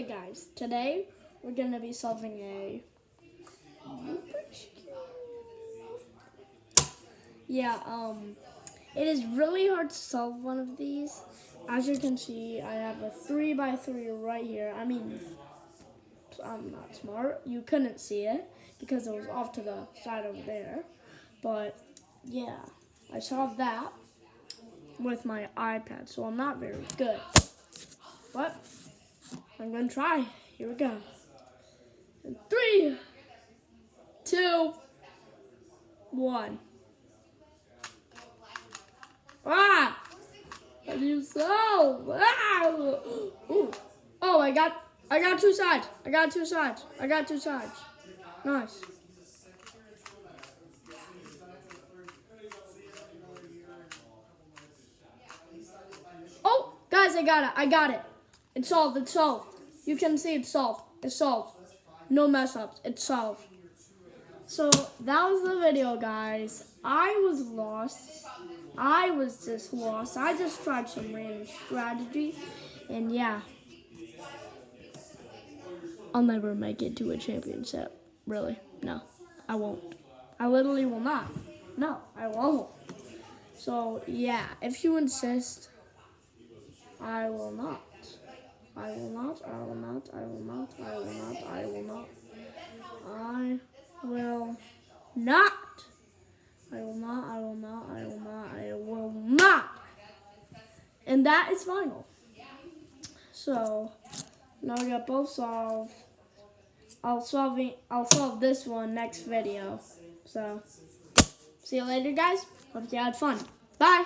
Hey guys, today we're going to be solving a Rubik's Cube. It is really hard to solve one of these. As you can see, I have a 3x3 right here. I mean, I'm not smart. You couldn't see it because it was off to the side over there. But yeah, I solved that with my iPad, so I'm not very good. But I'm going to try. Here we go. 3, 2, 1. Ah! How do you solve? Ah! Ooh. Oh, I got two sides. I got two sides. Nice. Oh, guys, I got it. It's solved. You can see it's solved. No mess ups. It's solved. So that was the video, guys. I was lost. I was just lost. I just tried some random strategy. And yeah. I'll never make it to a championship. Really. No, I won't. I literally will not. No, I won't. So yeah, if you insist, I will not. I will not. I will not. I will not. I will not. I will not. I will not. I will not. I will not. I will not. I will not. And that is final. So now we got both solved. I'll solve this one next video. So see you later, guys. Hope you had fun. Bye.